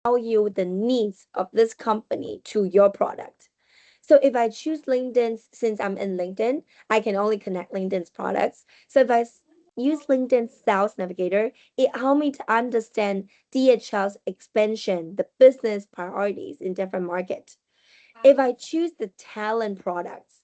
you the needs of this company to your product. So if I choose LinkedIn, since I'm in LinkedIn, I can only connect LinkedIn's products. So if I use LinkedIn Sales Navigator, it helps me to understand DHL's expansion, the business priorities in different markets. If I choose the talent products,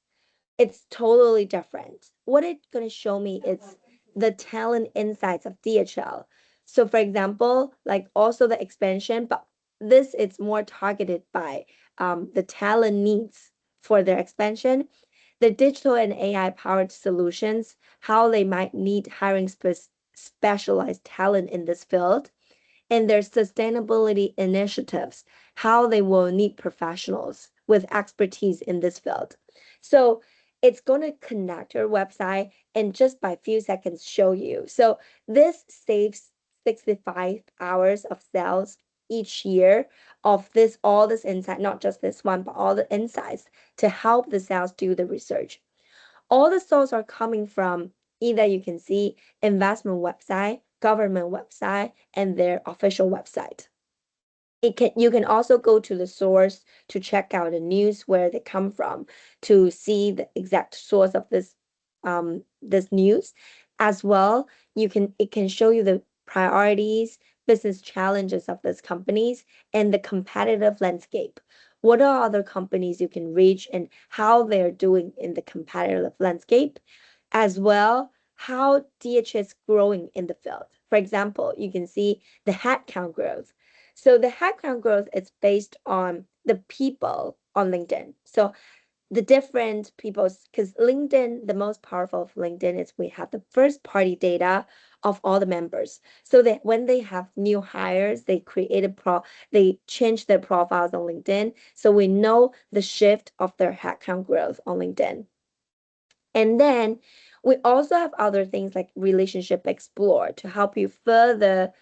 it's totally different. What it's going to show me is the talent insights of DHL. So for example, like also the expansion, but this is more targeted by the talent needs for their expansion, the digital and AI powered solutions, how they might need hiring specialized talent in this field, and their sustainability initiatives, how they will need professionals with expertise in this field. So it's going to connect your website and just by a few seconds show you. So this saves 65 hours of sales each year of this, all this insight, not just this one, but all the insights to help the sales do the research. All the sources are coming from either you can see investment website, government website, and their official website. You can also go to the source to check out the news where they come from to see the exact source of this news. As well, it can show you the priorities, business challenges of these companies, and the competitive landscape. What are other companies you can reach and how they're doing in the competitive landscape? As well, how DH is growing in the field. For example, you can see the headcount growth. So the headcount growth is based on the people on LinkedIn. So the different people's, because LinkedIn, the most powerful of LinkedIn is we have the first party data of all the members. So that when they have new hires, they change their profiles on LinkedIn. So we know the shift of their headcount growth on LinkedIn. And then we also have other things like Relationship Explorer to help you further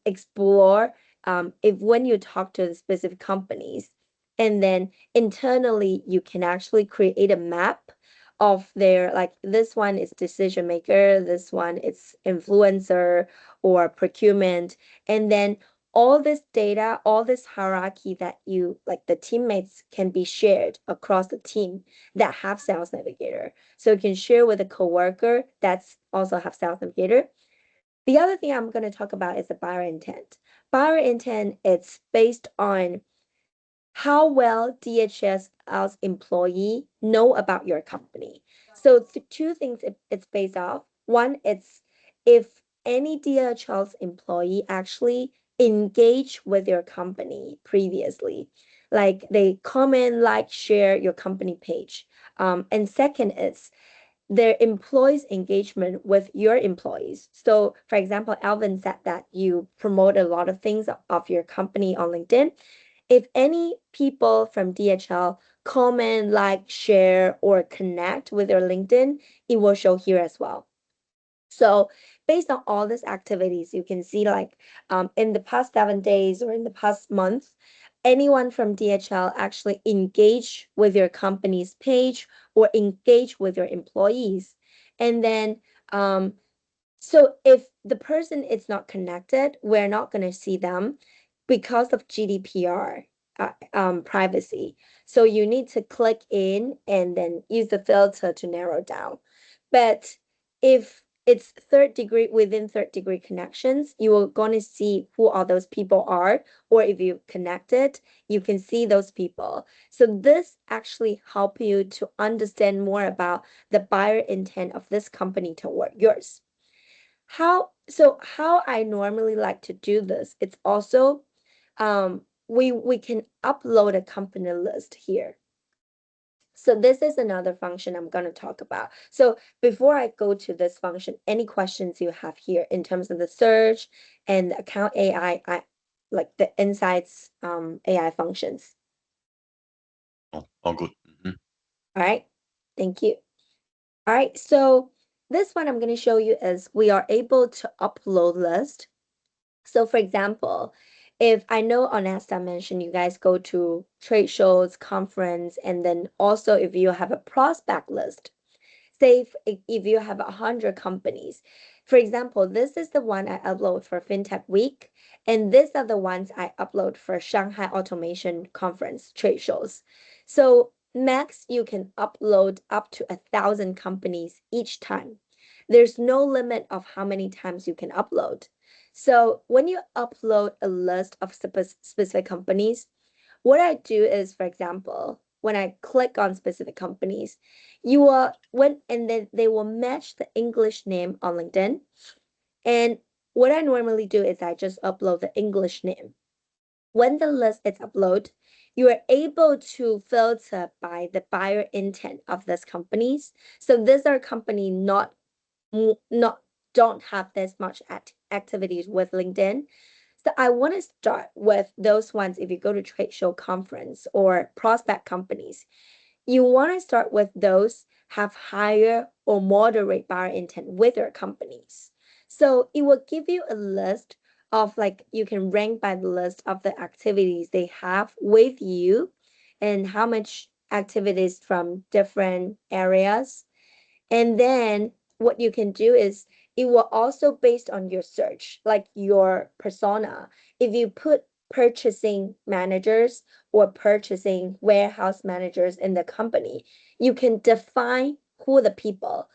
explore if when you talk to the specific companies. And then internally, you can actually create a map of their, like this one is decision maker, this one is influencer or procurement. And then all this data, all this hierarchy that you like the teammates can be shared across the team that have Sales Navigator. So you can share with a coworker that's also have Sales Navigator. The other thing I'm going to talk about is the buyer intent. Buyer intent, it's based on how well DHS's employee know about your company. So two things it's based off. One, it's if any DHL's employee actually engage with your company previously, like they comment, like, share your company page. And second is their employees' engagement with your employees. So, for example, Alvin said that you promote a lot of things of your company on LinkedIn. If any people from DHL comment, like, share, or connect with your LinkedIn, it will show here as well. So based on all these activities, you can see like in the past 7 days or in the past month, anyone from DHL actually engage with your company's page or engage with your employees. And then so if the person is not connected, we're not going to see them because of GDPR privacy. So you need to click in and then use the filter to narrow down. But if it's third degree within third degree connections, you are going to see who all those people are, or if you connected, you can see those people. So this actually help you to understand more about the buyer intent of this company toward yours. How I normally like to do this, it's also we can upload a company list here. So this is another function I'm going to talk about. So before I go to this function, any questions you have here in terms of the search and the account AI, like the insights AI functions. Oh, all good. All right, thank you. All right, so this one I'm going to show you is we are able to upload list. So for example, if I know on as I mentioned, you guys go to trade shows, conference, and then also if you have a prospect list, say if you have 100 companies, For example, this is the one I upload for FinTech Week, and these are the ones I upload for Shanghai Automation Conference trade shows. So max, you can upload up to 1,000 companies each time. There's no limit of how many times you can upload. So when you upload a list of specific companies, what I do is, for example, when I click on specific companies, and then they will match the English name on LinkedIn. And what I normally do is I just upload the English name. When the list is uploaded, you are able to filter by the buyer intent of these companies. So these are companies not don't have this much activities with LinkedIn. So I want to start with those ones. If you go to trade show conference or prospect companies, you want to start with those have higher or moderate buyer intent with your companies. So it will give you a list of like you can rank by the list of the activities they have with you and how much activities from different areas. And then what you can do is it will also based on your search, like your persona. If you put purchasing managers or purchasing warehouse managers in the company, you can define who the people.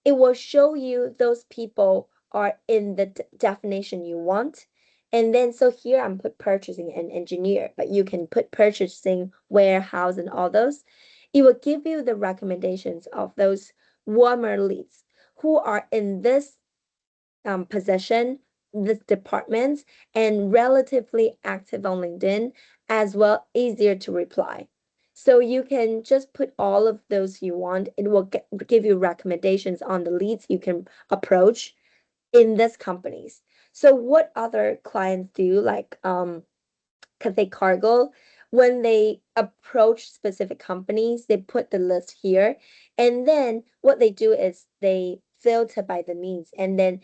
It will show you those people are in the definition you want. And then, so here I'm put purchasing and engineer, but you can put purchasing, warehouse, and all those. It will give you the recommendations of those warmer leads who are in this position, this departments, and relatively active on LinkedIn, as well easier to reply. So you can just put all of those you want. It will give you recommendations on the leads you can approach in these companies. So what other clients do, like Cathay Cargo, when they approach specific companies, they put the list here. And then what they do is they filter by the needs. And then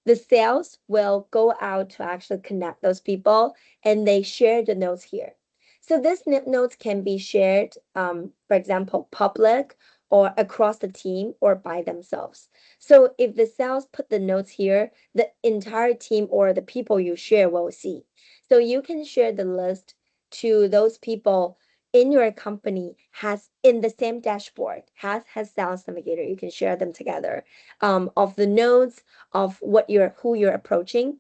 the sales will go out to actually connect those people and they share the notes here. So this notes can be shared, for example, public or across the team or by themselves. So if the sales put the notes here, the entire team or the people you share will see. So you can share the list to those people in your company has in the same dashboard has sales navigator. You can share them together of the notes of who you're approaching.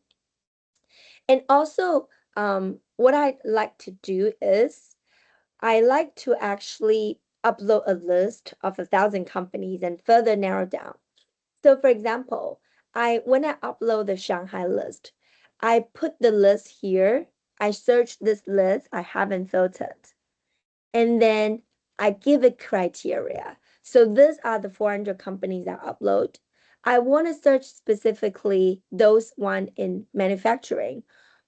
And also, what I like to do is I like to actually upload a list of 1,000 companies and further narrow down. So for example, when I upload the Shanghai list, I put the list here. I search this list. I haven't filtered. And then I give it criteria. So these are the 400 companies I upload. I want to search specifically those one in manufacturing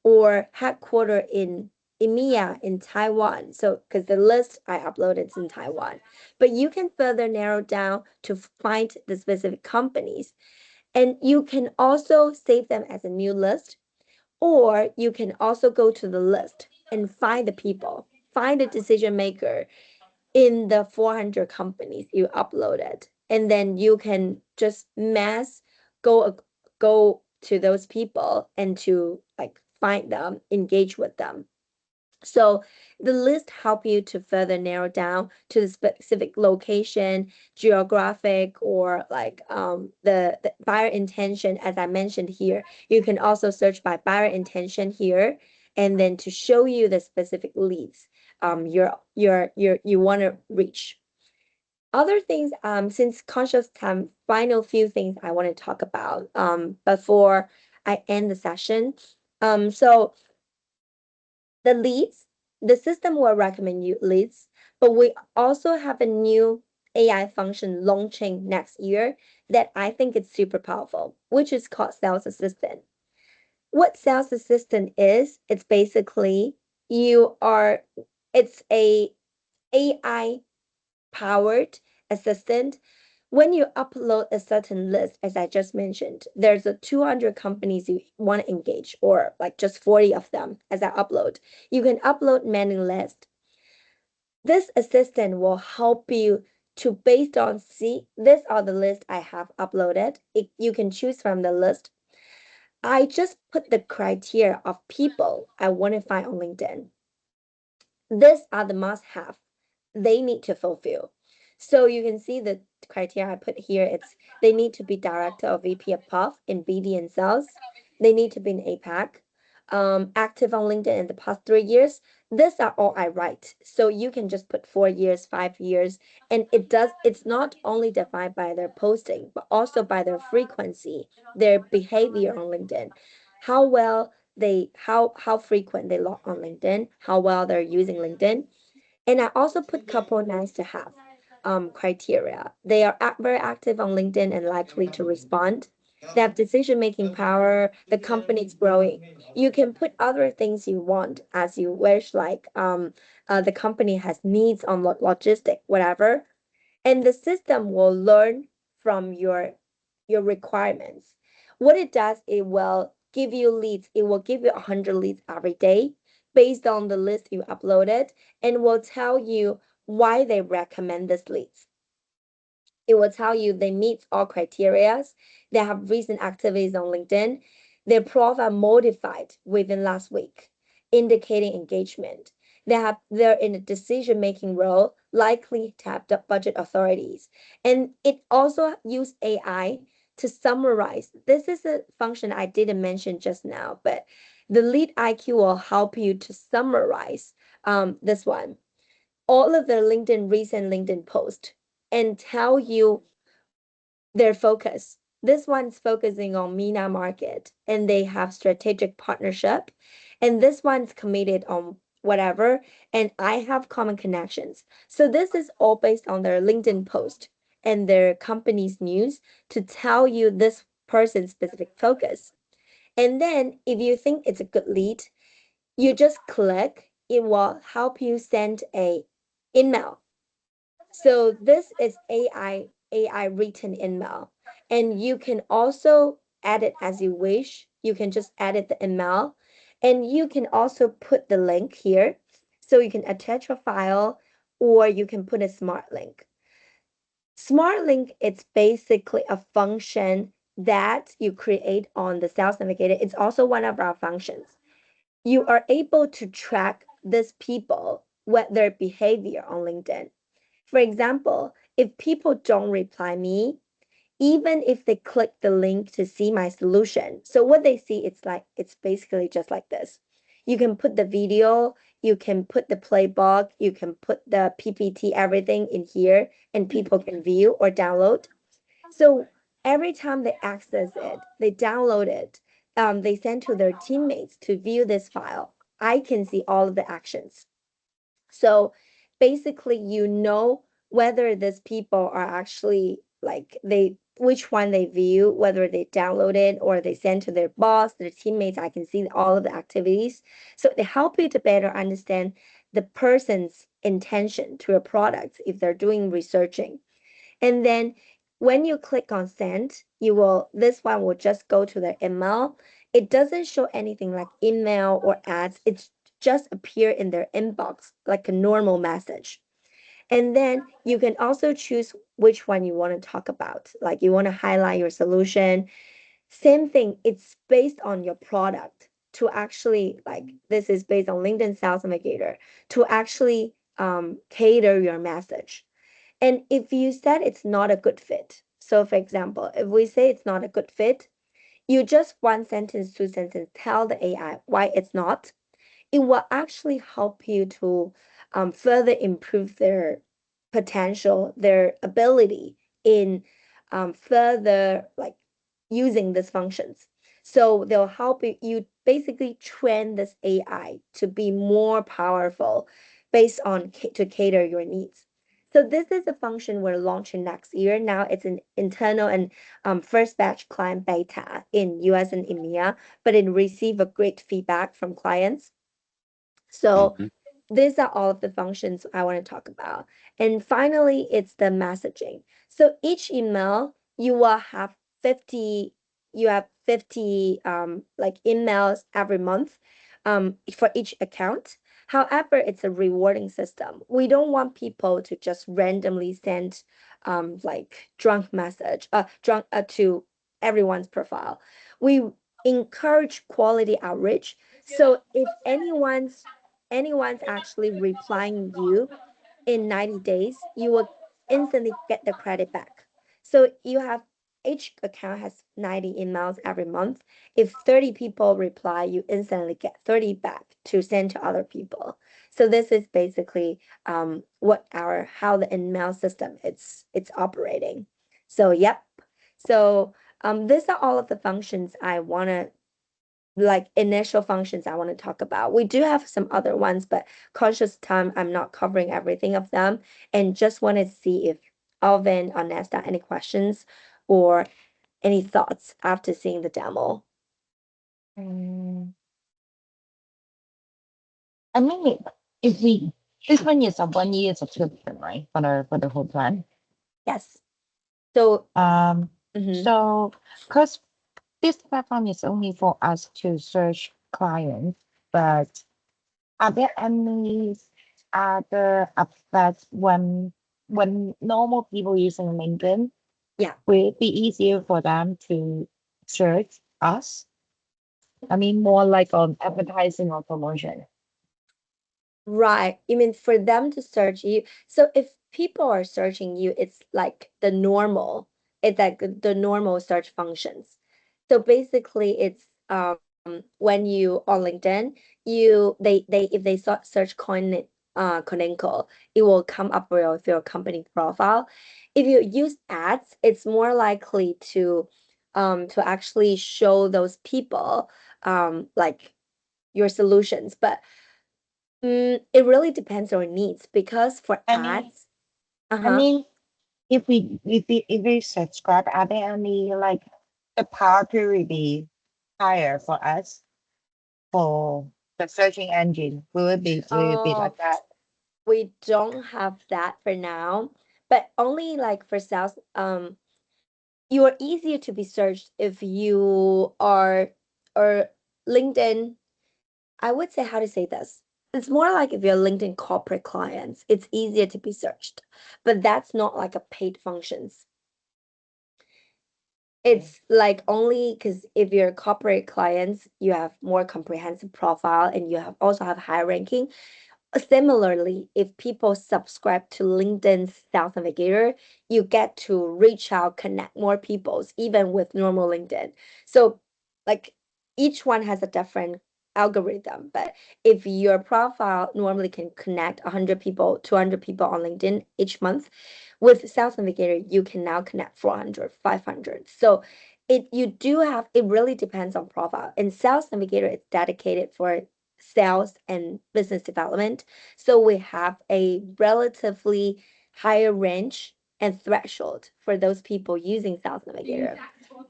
or headquarter in EMEA in Taiwan. So because the list I uploaded is in Taiwan, but you can further narrow down to find the specific companies. And you can also save them as a new list, or you can also go to the list and find the people, find the decision maker in the 400 companies you uploaded. And then you can just mass go to those people and to like find them, engage with them. So the list help you to further narrow down to the specific location, geographic, or like the buyer intention, as I mentioned here. You can also search by buyer intention here, and then to show you the specific leads you want to reach. Other things, since conscious time, final few things I want to talk about before I end the session. So the leads, the system will recommend you leads, but we also have a new AI function launching next year that I think is super powerful, which is called Sales Assistant. What Sales Assistant is, it's basically it's a AI powered assistant. When you upload a certain list, as I just mentioned, there's a 200 companies you want to engage, or like just 40 of them as I upload. You can upload many lists. This assistant will help you to based on see, these are the list I have uploaded. You can choose from the list. I just put the criteria of people I want to find on LinkedIn. These are the must-have they need to fulfill. So you can see the criteria I put here. It's they need to be director or VP of POF in BD and sales. They need to be in APAC, active on LinkedIn in the past 3 years. These are all I write. So you can just put 4 years, 5 years, and it's not only defined by their posting, but also by their frequency, their behavior on LinkedIn, how well how frequent they log on LinkedIn, how well they're using LinkedIn. And I also put couple nice to have criteria. They are very active on LinkedIn and likely to respond. They have decision-making power. The company is growing. You can put other things you want as you wish, like the company has needs on logistic, whatever. And the system will learn from your requirements. What it does, it will give you leads. It will give you 100 leads every day based on the list you uploaded, and will tell you why they recommend this leads. It will tell you they meet all criteria. They have recent activities on LinkedIn. Their profile modified within last week, indicating engagement. They're in a decision-making role, likely to have the budget authorities. And it also use AI to summarize. This is a function I didn't mention just now, but the lead IQ will help you to summarize this one, all of their recent LinkedIn post, and tell you their focus. This one's focusing on MENA market and they have strategic partnership. And this one's committed on whatever. And I have common connections. So this is all based on their LinkedIn post and their company's news to tell you this person's specific focus. And then if you think it's a good lead, you just click, it will help you send a email. So this is AI written email, and you can also add it as you wish. You can just edit the email, and you can also put the link here. So you can attach a file, or you can put a smart link. Smart link, it's basically a function that you create on the Sales Navigator. It's also one of our functions. You are able to track these people, what their behavior on LinkedIn. For example, if people don't reply me, even if they click the link to see my solution, so what they see, it's basically just like this. You can put the video, you can put the playbook, you can put the PPT, everything in here, and people can view or download. So every time they access it, they download it, they send to their teammates to view this file. I can see all of the actions. So basically, you know whether these people are actually like which one they view, whether they download it or they send to their boss, their teammates. I can see all of the activities. So they help you to better understand the person's intention to a product if they're doing researching. And then when you click on send, this one will just go to their email. It doesn't show anything like email or ads. It's just appear in their inbox like a normal message. And then you can also choose which one you want to talk about. Like you want to highlight your solution. Same thing, it's based on your product to actually, like this is based on LinkedIn Sales Navigator to actually cater your message. And if you said it's not a good fit, so for example, if we say it's not a good fit, you just one sentence, two sentence, tell the AI why it's not. It will actually help you to further improve their potential, their ability in further like using these functions. So they'll help you basically train this AI to be more powerful based on to cater your needs. So this is a function we're launching next year. Now it's an internal and first batch client beta in US and EMEA, but it received a great feedback from clients. So Mhm. these are all of the functions I want to talk about. And finally, it's the messaging. So each email, you will have 50, you have 50 like emails every month for each account. However, it's a rewarding system. We don't want people to just randomly send like drunk message drunk to everyone's profile. We encourage quality outreach. So if anyone's actually replying you in 90 days, you will instantly get the credit back. So you have each account has 90 emails every month. If 30 people reply, you instantly get 30 back to send to other people. So this is basically how the email system it's operating. So yep. So these are all of the functions I want to like initial functions I want to talk about. We do have some other ones, but conscious time, I'm not covering everything of them. And just wanted to see if Alvin or Nesta any questions or any thoughts after seeing the demo. I mean, if we this one is a 1 year subscription, right? For the whole plan. Yes. So mhm. So because this platform is only for us to search clients, but are there any other effects when normal people using LinkedIn? Yeah. Will it be easier for them to search us? I mean, more like on advertising or promotion. Right. You mean for them to search you. So if people are searching you, it's like the normal. It's like the normal search functions. So basically it's when you on LinkedIn, they if they search Coninco, it will come up with your company profile. If you use ads, it's more likely to actually show those people like your solutions. But it really depends on needs because for I mean, ads, I uh-huh. mean, if we subscribe, are there any like the power will be higher for us for the searching engine? Will it be Oh, like that? we don't have that for now, but only like for sales. You are easier to be searched if you are or LinkedIn. I would say how to say this. It's more like if you're LinkedIn corporate clients, it's easier to be searched, but that's not like a paid functions. It's like only because if you're corporate clients, you have more comprehensive profile and you have also have higher ranking. Similarly, if people subscribe to LinkedIn's Sales Navigator, you get to reach out, connect more peoples, even with normal LinkedIn. So, like each one has a different algorithm. But if your profile normally can connect 100 people, 200 people on LinkedIn each month, with Sales Navigator, you can now connect 400, 500. So it really depends on profile. And Sales Navigator is dedicated for sales and business development. So we have a relatively higher range and threshold for those people using Sales Navigator.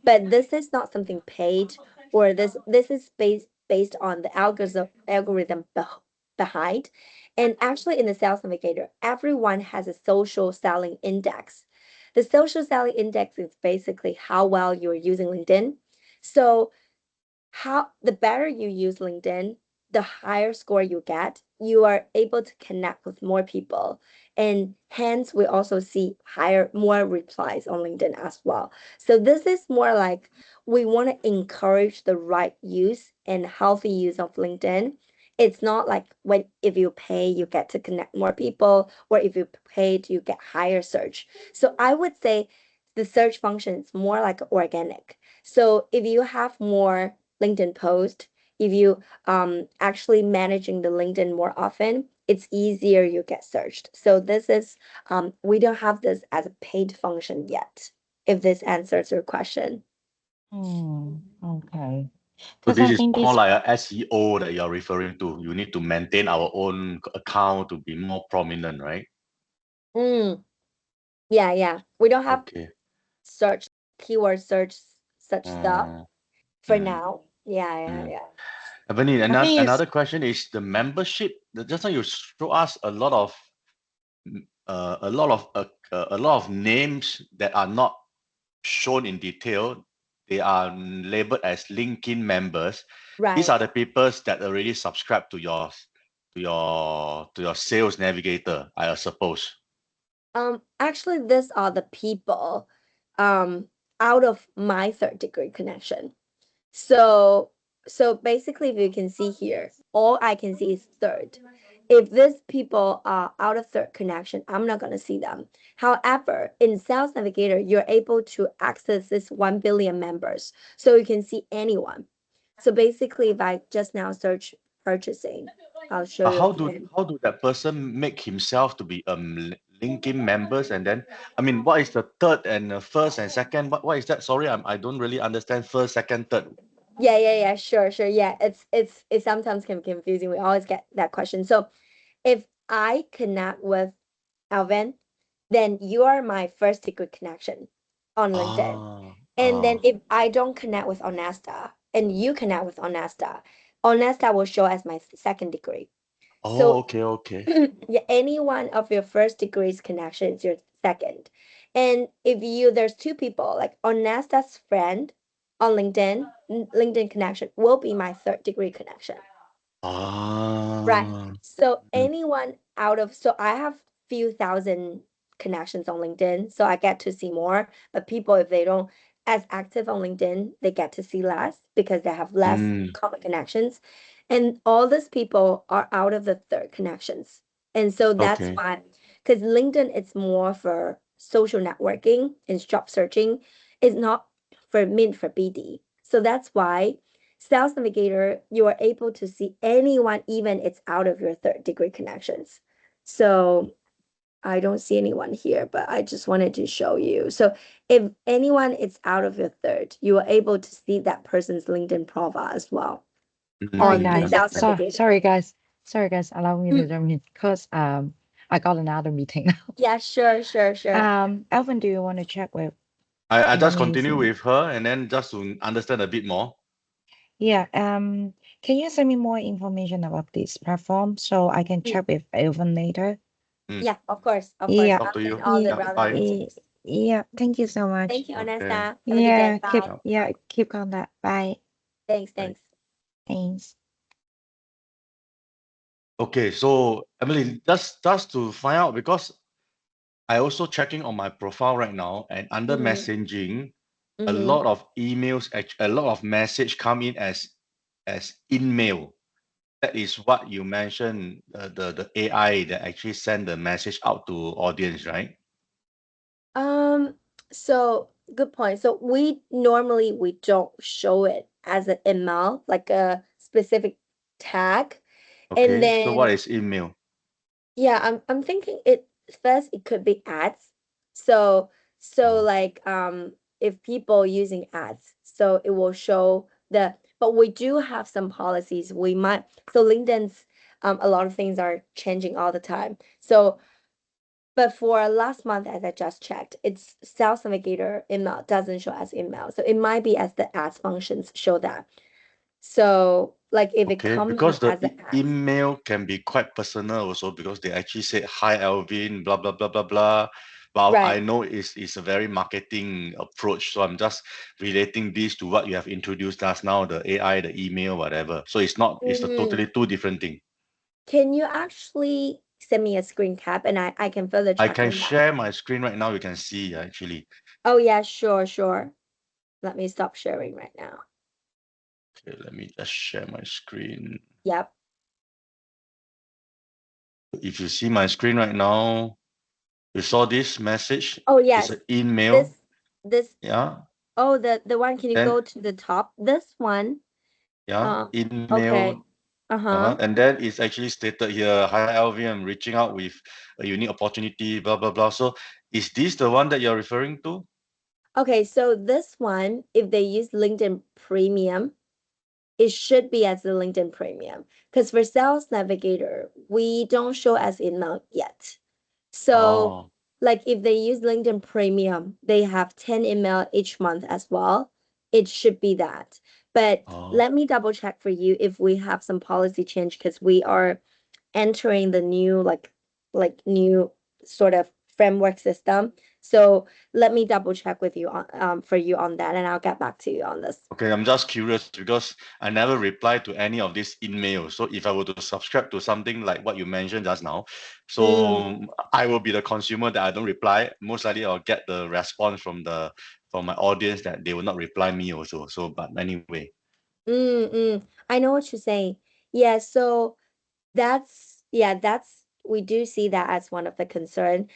But this is not something paid or this is based on the algorithm behind. And actually in the Sales Navigator, everyone has a social selling index. The social selling index is basically how well you're using LinkedIn. So how the better you use LinkedIn, the higher score you get, you are able to connect with more people. And hence we also see more replies on LinkedIn as well. So this is more like we want to encourage the right use and healthy use of LinkedIn. It's not like when if you pay, you get to connect more people, or if you paid, you get higher search. So I would say the search function is more like organic. So if you have more LinkedIn post, if you actually managing the LinkedIn more often, it's easier you get searched. So this is we don't have this as a paid function yet, if this answers your question. Okay. So Because this I is think more this like a SEO that you're referring to. You need to maintain our own account to be more prominent, right? Yeah. We don't have Okay. search keyword search such stuff Mm, for mm, now. Yeah. mm. Ebony, I think it's another question is the membership. Just now you show us a lot of a lot of names that are not shown in detail. They are labeled as LinkedIn members. These Right. are the people that already subscribe to your your sales navigator, I suppose. Actually, these are the people out of my third degree connection. So basically, if you can see here, all I can see is third. If these people are out of third connection, I'm not going to see them. However, in Sales Navigator, you're able to access this 1 billion members. So you can see anyone. So basically, if I just now search purchasing, I'll show you. How do that person make himself to be LinkedIn members? And then, I mean, what is the third and first and second? What is that? Sorry, I don't really understand first, second, third. Yeah, sure. Yeah, it's sometimes can be confusing. We always get that question. So if I connect with Alvin, then you are my first degree connection on LinkedIn. And then if I don't connect with Onesta and you connect with Onesta, Onesta will show as my second degree. So okay. yeah, any one of your first degrees connection is your second. And if there's two people, like Onesta's friend on LinkedIn connection will be my third degree connection. Right. So anyone so I have few thousand connections on LinkedIn, so I get to see more. But people, if they don't as active on LinkedIn, they get to see less because they have less common connections. And all these people are out of the third connections. And so that's why, because LinkedIn it's more for social networking and job searching. It's not meant for BD. So that's why Sales Navigator, you are able to see anyone, even it's out of your third degree connections. So I don't see anyone here, but I just wanted to show you. So if anyone is out of your third, you are able to see that person's LinkedIn profile as well. Oh, on nice. Sales So, Navigator. sorry, guys. Allow me to jump in because I got another meeting now. Yeah, sure. Alvin, do you want to check with? I just me continue see. with her and then just to understand a bit more. Yeah. Can you send me more information about this platform so I can check with Alvin later? Yeah, of course. Yeah. Talk to you. All the Yeah, relevant bye. things. Yeah. Thank you so much. Thank you, Okay. Onesta. Have a Yeah. good day. Keep Bye. keep contact. Bye. Thanks. Thanks. Okay, so Emily, just to find out because I also checking on my profile right now and under messaging, a lot of emails, a lot of message come in as in-mail. That is what you mentioned, the AI that actually send the message out to audience, right? So good point. So we don't show it as an email, like a specific tag. And Okay, so what then is email? yeah, I'm thinking it first it could be ads. So like if people using ads, so it will show but we do have some policies we might so LinkedIn's a lot of things are changing all the time. So but for last month, as I just checked, it's Sales Navigator email doesn't show as email. So it might be as the ads functions show that. So like if it Okay, comes because the as an ads. email can be quite personal also because they actually say, hi, Alvin, blah, blah, blah, blah, blah. But I Right. know it's a very marketing approach. So I'm just relating this to what you have introduced us now, the AI, the email, whatever. So it's a totally two different thing. Can you actually send me a screen cap and I can further I check can on that? share my screen right now. You can see actually. Oh yeah, sure. Let me stop sharing right now. Okay, let me just share my screen. Yep. If you see my screen right now, you saw this message. Oh yes. It's an email. This Yeah. oh the one, can you Then go to the top? This one. yeah, Okay. email. And then it's actually stated here, hi Alvin, I'm reaching out with a unique opportunity, blah, blah, blah. So is this the one that you're referring to? Okay, so this one, if they use LinkedIn Premium, it should be as the LinkedIn Premium. Because for Sales Navigator, we don't show as email yet. So like if they use LinkedIn Premium, they have 10 email each month as well. It should be that. But let me double check for you if we have some policy change because we are entering the new like new sort of framework system. So let me double check with you on for you on that, and I'll get back to you on this. Okay, I'm just curious because I never reply to any of these emails. So if I were to subscribe to something like what you mentioned just now, so I will be the consumer that I don't reply. Most likely I'll get the response from my audience that they will not reply me also. So but anyway. I know what you're saying. Yeah, so that's we do see that as one of the concern.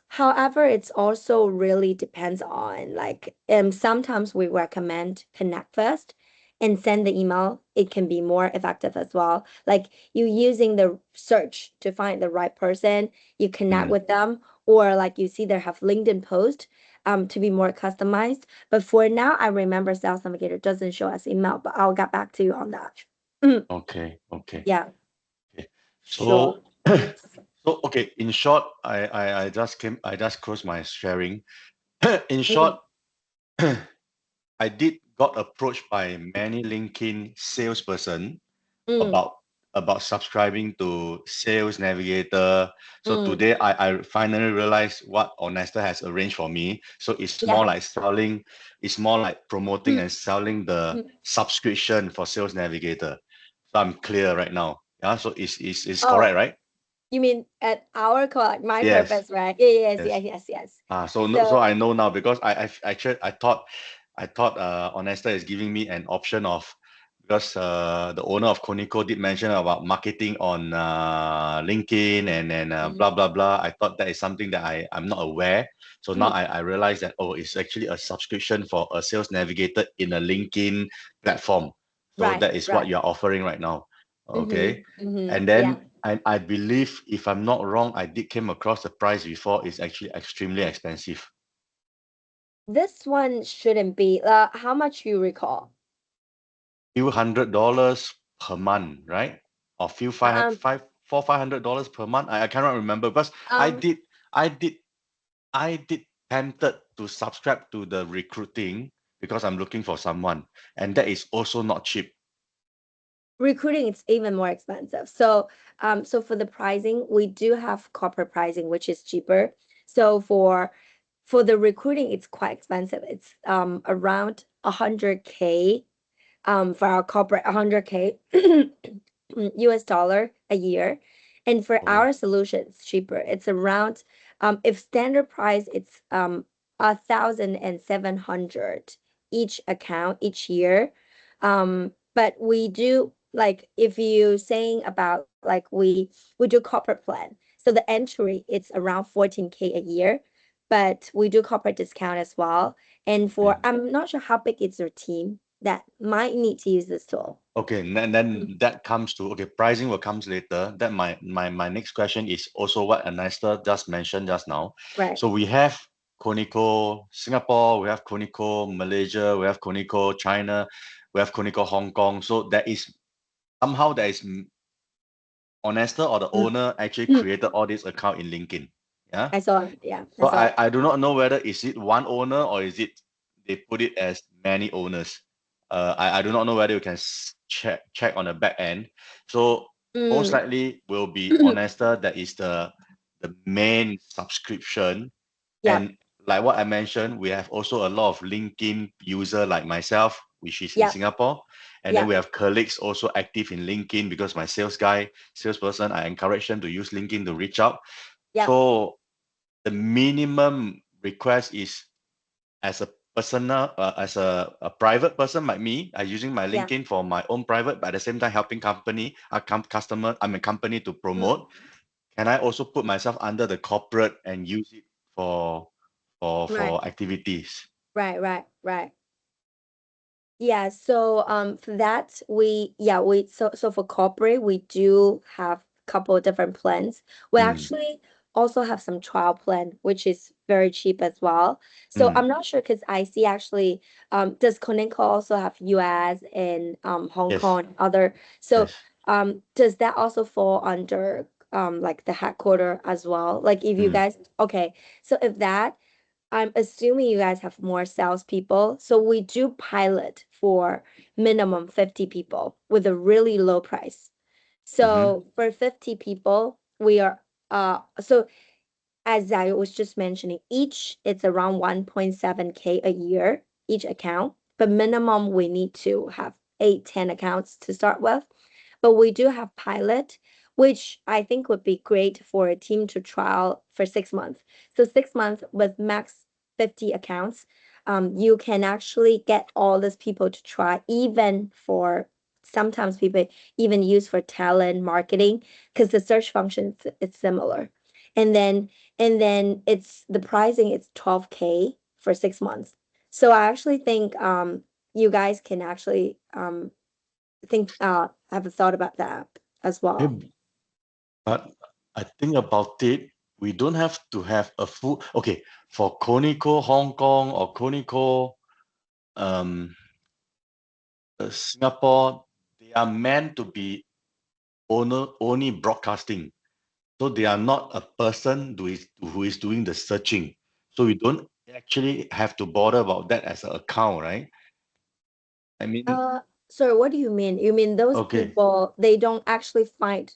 However, it's also really depends on like sometimes we recommend connect first and send the email. It can be more effective as well. Like you using the search to find the right person, you connect with them, or like you see they have LinkedIn post to be more customized. But for now, I remember Sales Navigator doesn't show us email, but I'll get back to you on that. Okay. Yeah. Okay. Sure. So okay, in short, I just closed my sharing. In short, I got approached by many LinkedIn salesperson Mm, about subscribing to Sales Navigator. So mm, today I finally realized what Honesta has arranged for me. So it's more yeah. like selling, it's more like promoting and selling the Mm. subscription for Sales Navigator. So I'm clear right now. Yeah, so it's correct, Oh, right? you mean at our call, like my Yes, purpose, right? Yeah, yes, yes. yes, yes, yes. So no, so So, I know now because I thought Honesta is giving me an option of because the owner of Coninco did mention about marketing on LinkedIn and then blah blah blah. I thought that is something that I'm not aware. So now mm, I realize that it's actually a subscription for a sales navigator in a LinkedIn platform. So right, that is what right. you're offering right now. Okay. And Yeah. then I believe, if I'm not wrong, I did came across the price before. It's actually extremely expensive. This one shouldn't be. How much you recall? Few $100 per month, right? Or few Um, $500 per month. I cannot remember because um, I did I did tempted to subscribe to the recruiting because I'm looking for someone, and that is also not cheap. recruiting it's even more expensive. So, so for the pricing, we do have corporate pricing, which is cheaper. So for the recruiting, it's quite expensive. It's around 100K for our corporate 100K US dollar a year. And for Oh, our solutions, cheaper. It's around if standard price, it's 1,700 each account each year. But we do like if you saying about like we do corporate plan. So the entry it's around 14K a year, but we do corporate discount as well. And for okay. I'm not sure how big is your team that might need to use this tool. Okay, and then that comes to okay, pricing will comes later. That my next question is also what Anasta just mentioned just now. Right. So we have Coninco Singapore, we have Coninco Malaysia, we have Coninco China, we have Coninco Hong Kong. So there is somehow there is Honesta or the owner actually created all these account in LinkedIn. Yeah. I saw it. Yeah, I So saw it. I do not know whether is it one owner or is it they put it as many owners. I do not know whether you can check on the back end. So most Mm. likely will be Honesta that is the main subscription. Yep. And like what I mentioned, we have also a lot of LinkedIn user like myself, which is in Yep. Singapore. And then Yep. we have colleagues also active in LinkedIn because my salesperson, I encourage them to use LinkedIn to reach out. Yep. So the minimum request is as a personal as a private person like me, I using my Yeah. LinkedIn for my own private, but at the same time helping company customer I'm a company to Mm. promote. Can I also put myself under the corporate and use it for Right. activities? Right. Right. Right. Yeah, so for that we for corporate we do have a couple of different plans. We Mm, actually also have some trial plan which is very cheap as well. So mm, I'm not sure because I see actually does Coninco also have US and Hong yes, Kong and other so yes. does that also fall under like the headquarter as well? Like if you Mm, guys okay, so if that I'm assuming you guys have more salespeople. So we do pilot for minimum 50 people with a really low price. mm-hmm, So for 50 people, we are so as I was just mentioning, each it's around 1.7K a year, each account. But minimum we need to have 8, 10 accounts to start with. But we do have pilot, which I think would be great for a team to trial for 6 months. So 6 months with max 50 accounts, you can actually get all these people to try, even for sometimes people even use for talent marketing because the search function is similar. And then it's the pricing is 12K for 6 months. So I actually think you guys can actually think have a thought about that as well. But I think about it, we don't have to have a full, okay, for Coninco Hong Kong or Coninco um, Singapore, they are meant to be only broadcasting. So they are not a person who is doing the searching. So we don't actually have to bother about that as an account, right? I mean, So what do you mean? You mean those okay. people they don't actually find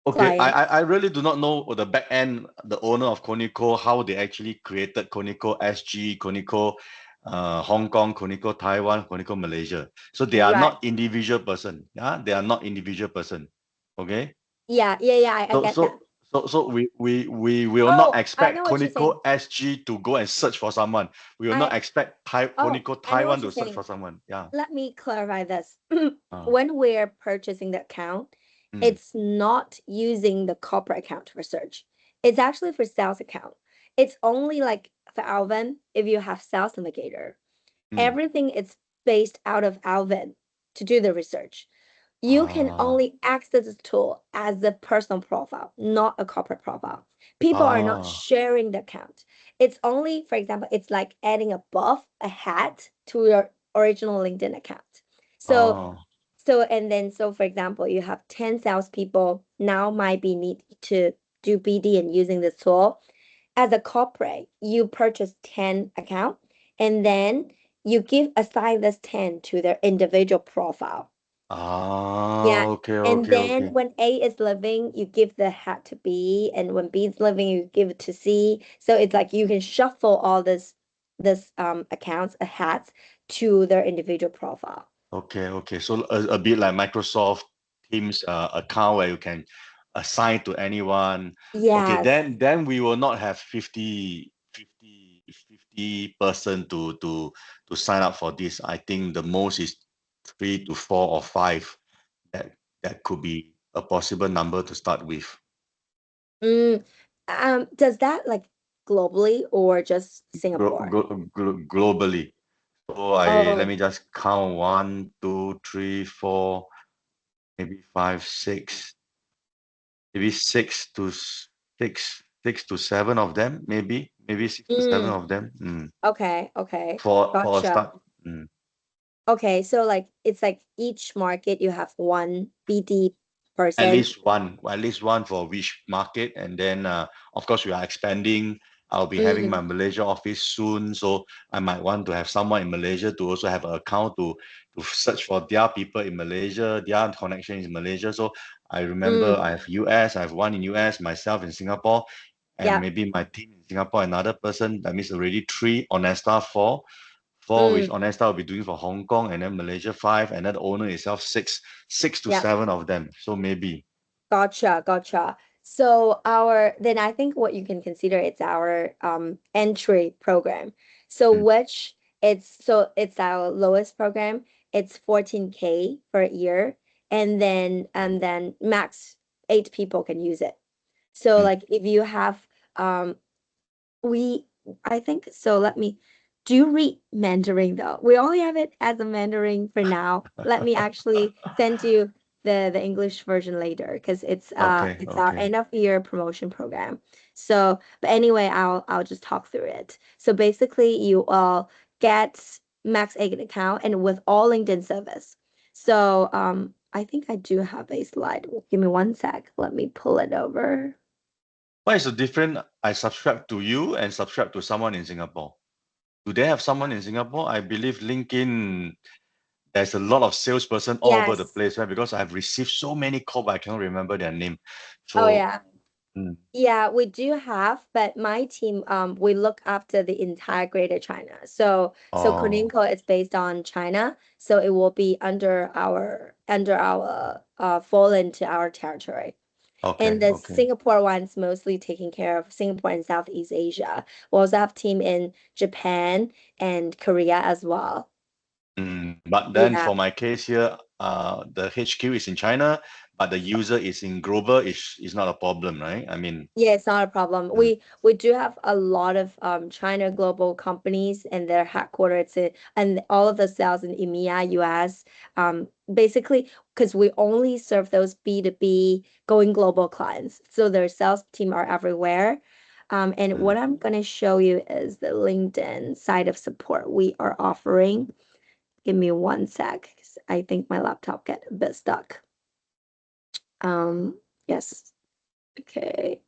Okay, I, clients? I I really do not know the back end, the owner of Coninco, how they actually created Coninco SG, Coninco Hong Kong, Coninco Taiwan, Coninco Malaysia. So they are Right. not individual person. Yeah, they are not individual person. Okay. Yeah, I So get that. so so we will not Oh, I expect know what you're saying. Coninco SG to go and search for someone. We will not I expect Coninco I know Taiwan what to you're search saying. for someone. Yeah. Let me clarify this. Uh, When we're purchasing the account, mm, it's not using the corporate account for search. It's actually for sales account. It's only like for Alvin, if you have sales navigator, mm. everything is based out of Alvin to do the research. You can Ah, only access the tool as a personal profile, not a corporate profile. People are not ah, sharing the account. It's only, for example, it's like adding a buff, a hat to your original LinkedIn account. So, ah, so for example, you have 10 salespeople now might be need to do BD and using this tool. As a corporate, you purchase 10 account and then you assign this 10 to their individual profile. Yeah. okay, And okay, then okay. when A is living, you give the hat to B, and when B is living, you give it to C. So it's like you can shuffle all this accounts, hats to their individual profile. Okay. So a bit like Microsoft Teams account where you can assign to anyone. Okay, Yes. then we will not have 50 person to sign up for this. I think the most is 3 to 4 or 5. That that could be a possible number to start with. Mm, does that like globally or just Singapore? Globally. So I let Oh, me just count 1, 2, 3, 4, maybe 5, 6. Maybe 6 to 7 of them, maybe 6 to 7 mm, of them. okay. For a Gotcha. start. Mm. Okay, so like it's like each market you have one BD At person. least one, for each market, and then of course we are expanding. I'll be having my Mm, Malaysia office soon, so I might want to have someone in Malaysia to also have an account to search for their people in Malaysia, their connection in Malaysia. So I remember mm, I have US, I have one in US, myself in Singapore, and yeah. maybe my team in Singapore, another person. That means already three. Honesta, four. Four which Mm, Honesta will be doing for Hong Kong, and then Malaysia five, and then the owner itself six. Six to yeah. seven of them. So maybe. Gotcha. So our then I think what you can consider it's our entry program. So Mm. it's our lowest program. It's 14K per year, and then max 8 people can use it. So Mm. like if you have we I think so. Let me do you read Mandarin though? We only have it as a Mandarin for now. Let me actually send you the English version later because Okay, it's our okay. end of year promotion program. So but anyway, I'll just talk through it. So basically you get max 8 account and with all LinkedIn service. So I think I do have a slide. Give me one sec. Let me pull it over. What is the difference? I subscribe to you and subscribe to someone in Singapore. Do they have someone in Singapore? I believe LinkedIn, there's a lot of salesperson all over the Yes. place, right? Because I've received so many calls, but I cannot remember their name. Oh So yeah. Mm. Yeah, we do have, but my team, we look after the entire Greater China. So Oh, Coninco is based on China, so it will be under our fall into our territory. And okay, the okay. Singapore one's mostly taking care of Singapore and Southeast Asia. We also have team in Japan and Korea as well. But then Yeah. for my case here, the HQ is in China, but the user is in global. Is not a problem, right? I mean, Yeah, it's not a problem. mm, We do have a lot of China global companies and their headquarters and all of the sales in EMEA, US, basically because we only serve those B2B going global clients. So their sales team are everywhere. And mm, what I'm gonna show you is the LinkedIn side of support we are offering. Give me one sec, 'cause I think my laptop get a bit stuck. Yes. Okay.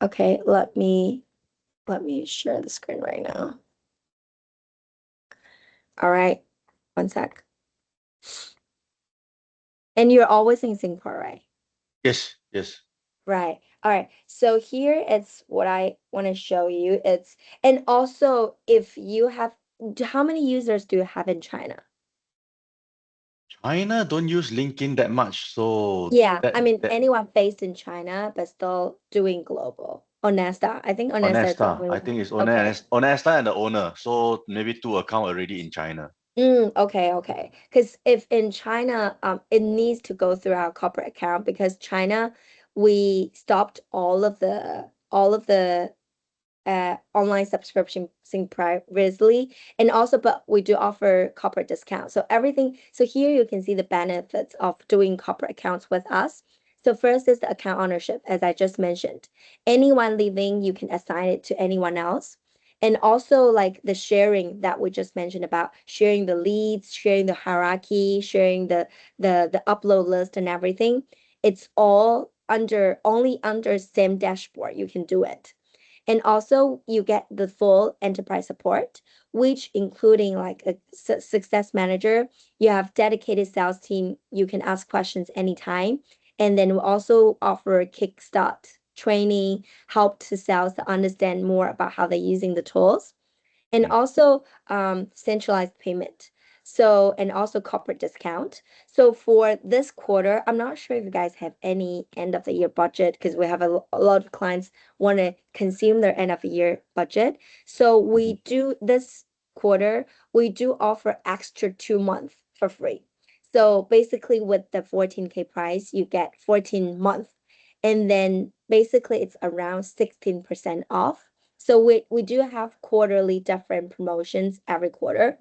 Okay, let me share the screen right now. All right, one sec. And you're always in Singapore, right? yes, yes. Right. All right. So here it's what I want to show you. It's and also if you have how many users do you have in China? China don't use LinkedIn that much, so Yeah, I that mean that anyone based in China but still doing global. Onesta. I think Onesta is the Honesta, only I one. think it's Okay. Honesta and the owner. So maybe two account already in China. Okay, okay. Because if in China, it needs to go through our corporate account because China, we stopped all of the online subscription thing previously, and also, but we do offer corporate discount. So everything. So here you can see the benefits of doing corporate accounts with us. So first is the account ownership, as I just mentioned. Anyone leaving, you can assign it to anyone else. And also like the sharing that we just mentioned about sharing the leads, sharing the hierarchy, sharing the upload list and everything. It's all only under same dashboard you can do it. And also you get the full enterprise support, which including like a success manager, you have dedicated sales team, you can ask questions anytime. And then we also offer kickstart training, help to sales to understand more about how they're using the tools and Mm. also centralized payment. So, and also corporate discount. So for this quarter, I'm not sure if you guys have any end of the year budget because we have a lot of clients want to consume their end of the year budget. So we Mhm. do this quarter, we do offer extra 2 months for free. So basically with the 14K price, you get 14 months. And then basically it's around 16% off. So we do have quarterly different promotions every quarter.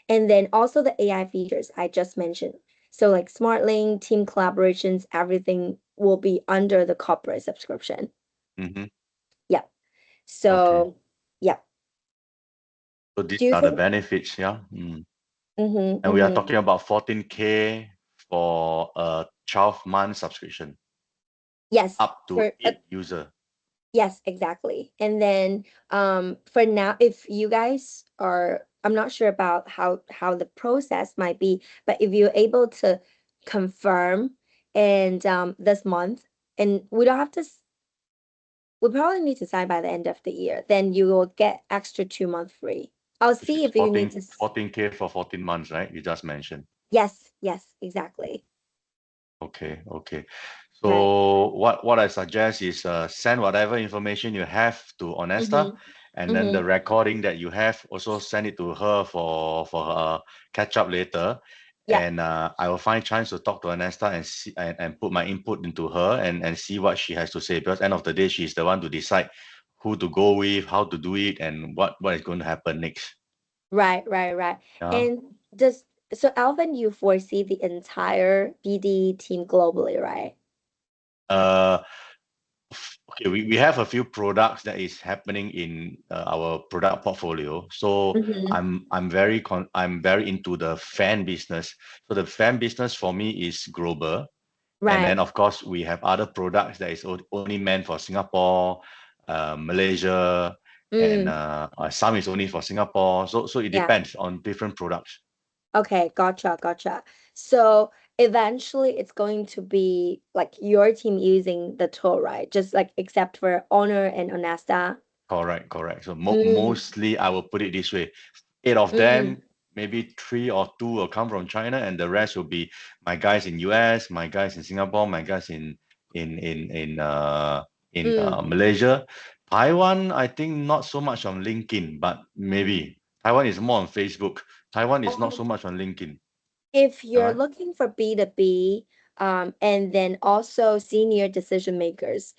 And then also the AI features I just mentioned. So like Smart Link, team collaborations, everything will be under the corporate subscription. Mhm. Yeah. Okay. So yeah. So these Do you are the think? benefits, yeah. Mm-hmm, And we are mm-hmm. talking about 14K for a 12-month subscription, Yes. up to For 8 user. yes, exactly. And then for now, if you guys are, I'm not sure about how the process might be, but if you're able to confirm and this month, and we don't have to, we probably need to sign by the end of the year, then you will get extra 2 months free. I'll Which see is if you need to. 14K for 14 months, right? You just mentioned. Yes, yes, exactly. Okay, okay. Right. So what I suggest is send whatever information you have to Honesta, Mm-hmm. and then the Mm-hmm. recording that you have also send it to her for her catch up later. Yeah. And I will find chance to talk to Honesta and see and put my input into her and see what she has to say. Because end of the day, she's the one to decide who to go with, how to do it, and what is going to happen next. Right, right, right. Yeah. And just so Alvin, you foresee the entire BD team globally, right? Uh, Okay, we have a few products that is happening in our product portfolio. So Mm-hmm. I'm very into the fan business. So the fan business for me is global. And then Right. of course we have other products that is only meant for Singapore, Malaysia, and Mm, some is only for Singapore. So it yeah. depends on different products. Okay, gotcha. So eventually it's going to be like your team using the tool, right? Just like except for Honor and Onesta. Correct. So Mm, mostly I will put it this way. 8 of mm, them, maybe 3 or 2 will come from China, and the rest will be my guys in US, my guys in Singapore, my guys in in in uh mm. Malaysia. Taiwan, I think not so much on LinkedIn, but maybe Taiwan is more on Facebook. Taiwan is not Um, so much on LinkedIn. if All you're right. looking for B2B, and then also senior decision makers,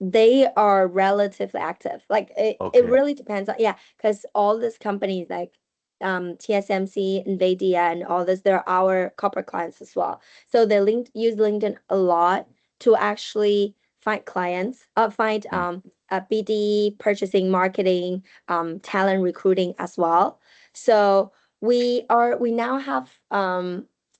they are relatively active. Like it Okay. really depends on, yeah, because all these companies like TSMC, NVIDIA, and all this, they're our corporate clients as well. So they use LinkedIn a lot to actually find clients, find Mm, BD, purchasing, marketing, talent recruiting as well. So we now have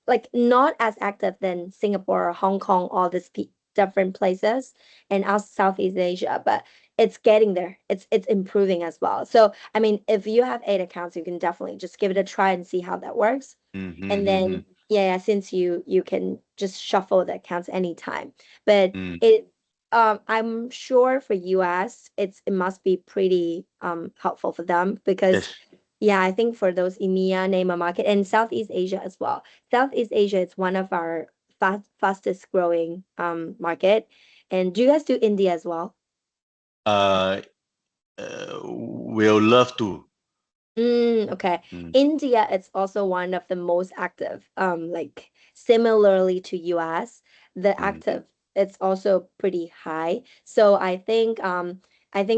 like not as active than Singapore, Hong Kong, all these different places and us Southeast Asia, but it's getting there. It's improving as well. So I mean, if you have 8 accounts, you can definitely just give it a try and see how that works. And then yeah, since you can just shuffle the accounts anytime. But mm. it I'm sure for US it must be pretty helpful for them because Yes. yeah, I think for those EMEA, NAMA market and Southeast Asia as well. Southeast Asia is one of our fastest growing market. And do you guys do India as well? Uh, will love to. Okay. Mm, India is also one of the most active. Like similarly to US, the mm, active it's also pretty high. So I think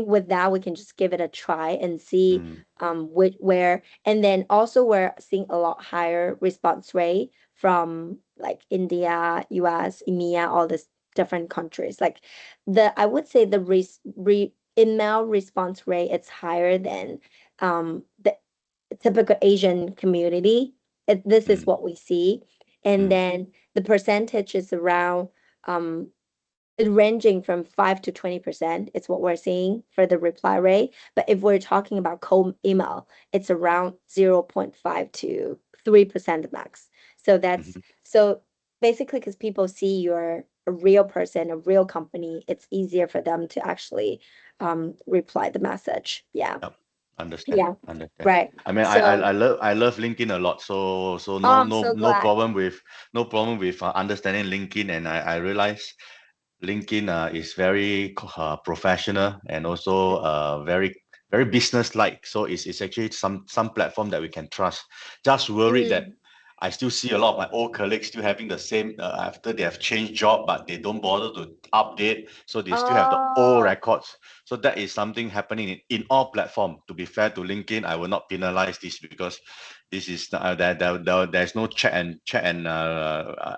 with that we can just give it a try and see mm, which where and then also we're seeing a lot higher response rate from like India, US, EMEA, all these different countries. Like I would say the email response rate it's higher than the typical Asian community. This is mm, what we see. And mm, then the percentage is around um ranging from 5 to 20%. It's what we're seeing for the reply rate. But if we're talking about cold email, it's around 0.5 to 3% max. So that's mhm. so basically because people see you're a real person, a real company, it's easier for them to actually reply the message. Yeah. Yep. Understand. Yeah. Understand. Right. I mean, So, I love LinkedIn a lot. So oh, I'm so no glad. problem with understanding LinkedIn, and I realize LinkedIn is very professional and also very business-like. So it's actually some platform that we can trust. Just worried that Mm. I still see a lot of my old colleagues still having the same after they have changed job, but they don't bother to update, so they still have the old Oh, records. So that is something happening in all platform. To be fair to LinkedIn, I will not penalize this because this is there's no check and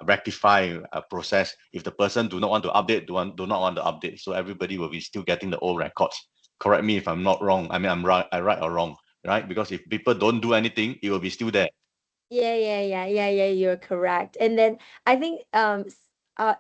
rectify process. If the person do not want to update, do not want to update, so everybody will be still getting the old records. Correct me if I'm not wrong. I mean, I right or wrong, right? Because if people don't do anything, it will be still there. yeah, you're correct. And then I think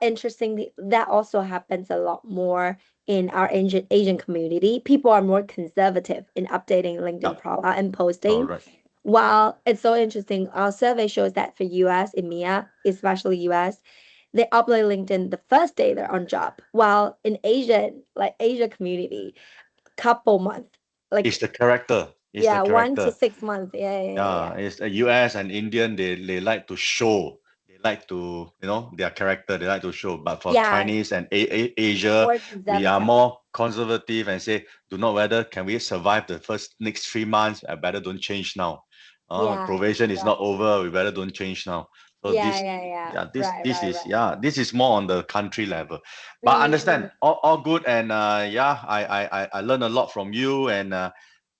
interestingly, that also happens a lot more in our Asian community. People are more conservative in updating LinkedIn Yep. profile and posting. Correct. While it's so interesting, our survey shows that for US, EMEA, especially US, they upload LinkedIn the first day they're on job. While in Asia community, couple month, It's like the character. It's the yeah, 1 to character. 6 months. Yeah, it's the US and Indian, they like to show. They like to, their character, they like to show. But for Yeah, Chinese and Asia, more we are conservative. more conservative and say, do not whether can we survive the first next 3 months? I better don't change now. Yeah, Probation is right. not over. We better don't change now. So Yeah. yeah, Right. this is more on the country level. But Mm, understand, all good. And yeah, I learned a lot from you. And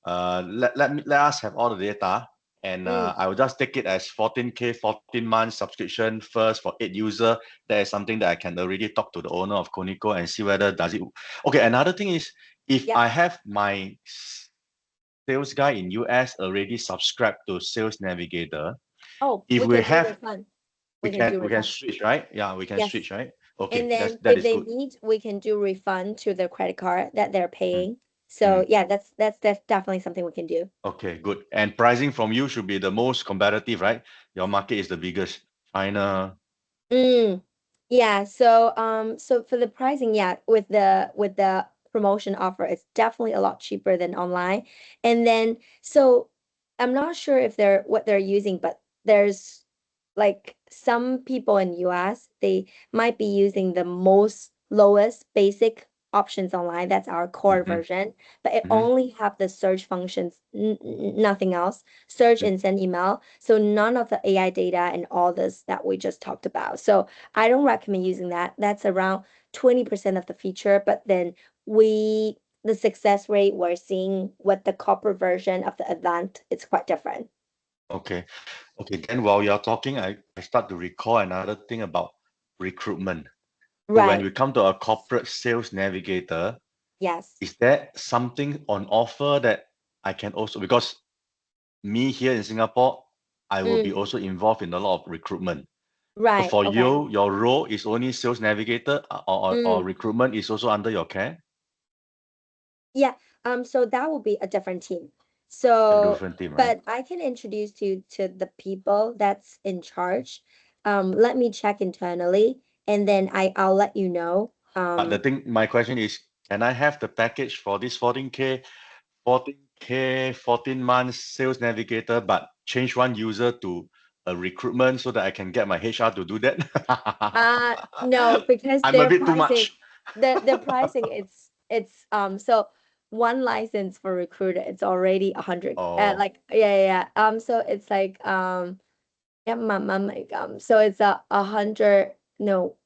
let us have all the data, and mm. I will just take it as 14K 14 months subscription first for 8 user. That is something that I can already talk to the owner of Coninco and see whether does it. Okay, another thing is, if Yep. I have my sales guy in US already subscribed to Sales Navigator, Oh, if we we can do have, refund. We can do we can refund. switch, right? Yeah, we can Yes. switch, right? Okay, And then that if is they good. need, we can do refund to their credit card that they're Mm. paying. So yeah, that's definitely something we can do. Okay, good. And pricing from you should be the most competitive, right? Your market is the biggest. China. Yeah, so for the pricing, yeah, with the promotion offer, it's definitely a lot cheaper than online. And then so I'm not sure if what they're using, but there's like some people in US, they might be using the most lowest basic options online. That's our core version, but it only have the search functions, nothing else. Search and send email. So none of the AI data and all this that we just talked about. So I don't recommend using that. That's around 20% of the feature, but then the success rate we're seeing with the corporate version of the advanced, it's quite different. Okay. Okay. Then while you're talking, I start to recall another thing about recruitment. So when we Right. come to a corporate sales navigator, Yes. is there something on offer that I can also, because me here in Singapore, I will be also involved in a lot of recruitment. So Right. for Okay. you, your role is only sales navigator or recruitment is also under your care? Yeah. So that will be a different team. A So, different team, right? but I can introduce you to the people that's in charge. Let me check internally, and then I'll let you know. But the thing, my question is, can I have the package for this 14K, 14 months sales navigator, but change one user to a recruitment so that I can get my HR to do that? No, because I'm a their bit too pricing, much. the pricing, it's so one license for recruiter, it's already 100. Oh, Like so it's like yeah, so it's 100, no,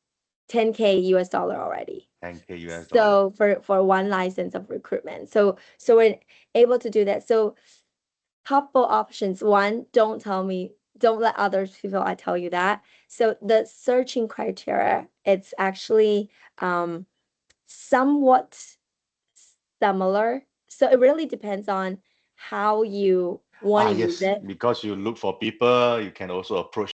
10K US dollar already. 10K US dollar. So for one license of recruitment. So we're able to do that. So couple options. One, don't let others people I tell you that. So the searching criteria, it's actually somewhat similar. So it really depends on how you want to use Yes, it. because you look for people, you can also approach